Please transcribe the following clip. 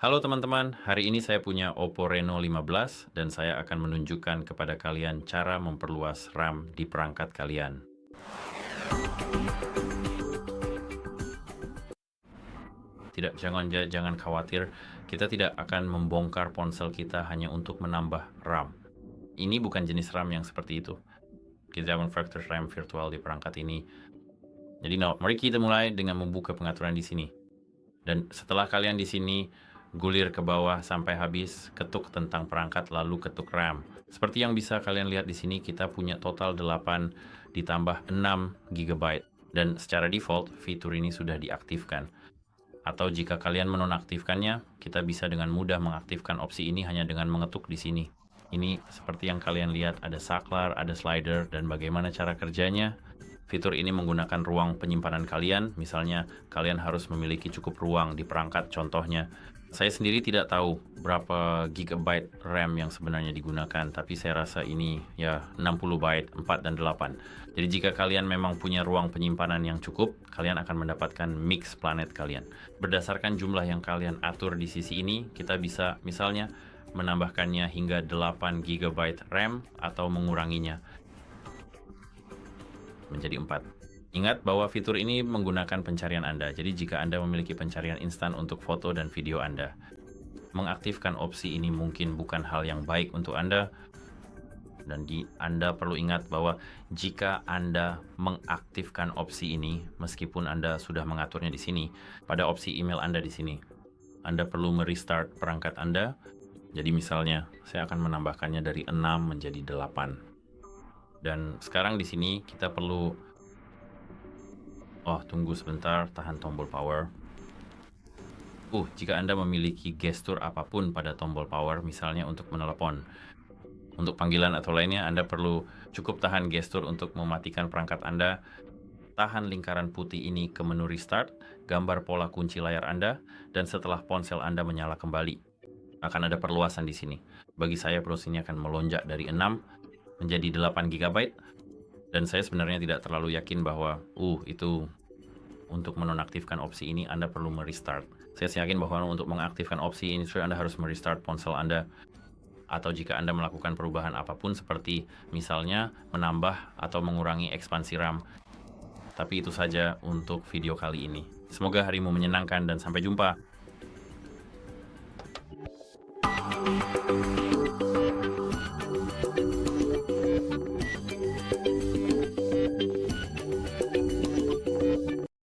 Halo teman-teman, hari ini saya punya Oppo Reno 15 dan saya akan menunjukkan kepada kalian cara memperluas RAM di perangkat kalian. Tidak, jangan khawatir, kita tidak akan membongkar ponsel kita hanya untuk menambah RAM. Ini bukan jenis RAM yang seperti itu. Kita memfactor RAM virtual di perangkat ini. Jadi, mari kita mulai dengan membuka pengaturan di sini. Dan setelah kalian di sini gulir ke bawah sampai habis, ketuk tentang perangkat lalu ketuk RAM. Seperti yang bisa kalian lihat di sini, kita punya total 8 ditambah 6 GB dan secara default fitur ini sudah diaktifkan. Atau jika kalian menonaktifkannya, kita bisa dengan mudah mengaktifkan opsi ini hanya dengan mengetuk di sini. Ini seperti yang kalian lihat, ada saklar, ada slider, dan bagaimana cara kerjanya. Fitur ini menggunakan ruang penyimpanan kalian, misalnya kalian harus memiliki cukup ruang di perangkat contohnya. Saya sendiri tidak tahu berapa gigabyte RAM yang sebenarnya digunakan, tapi saya rasa ini ya 60 byte, 4 dan 8. Jadi jika kalian memang punya ruang penyimpanan yang cukup, kalian akan mendapatkan mix planet kalian. Berdasarkan jumlah yang kalian atur di sisi ini, kita bisa misalnya menambahkannya hingga 8 GB RAM atau menguranginya menjadi 4. Ingat bahwa fitur ini menggunakan pencarian Anda, jadi jika Anda memiliki pencarian instan untuk foto dan video Anda, mengaktifkan opsi ini mungkin bukan hal yang baik untuk Anda, dan Anda perlu ingat bahwa jika Anda mengaktifkan opsi ini, meskipun Anda sudah mengaturnya di sini, pada opsi email Anda di sini, Anda perlu merestart perangkat Anda. Jadi misalnya, saya akan menambahkannya dari 6 menjadi 8. Dan sekarang di sini kita perlu tunggu sebentar, tahan tombol power. Jika Anda memiliki gestur apapun pada tombol power, misalnya untuk menelepon, untuk panggilan atau lainnya, Anda perlu cukup tahan gestur untuk mematikan perangkat Anda. Tahan lingkaran putih ini ke menu restart, gambar pola kunci layar Anda, dan setelah ponsel Anda menyala kembali, akan ada perluasan di sini. Bagi saya, proses ini akan melonjak dari 6 menjadi 8 GB, dan saya sebenarnya tidak terlalu yakin bahwa itu untuk menonaktifkan opsi ini Anda perlu merestart. Saya yakin bahwa untuk mengaktifkan opsi ini Anda harus merestart ponsel Anda, atau jika Anda melakukan perubahan apapun seperti misalnya menambah atau mengurangi ekspansi RAM. Tapi itu saja untuk video kali ini. Semoga harimu menyenangkan dan sampai jumpa.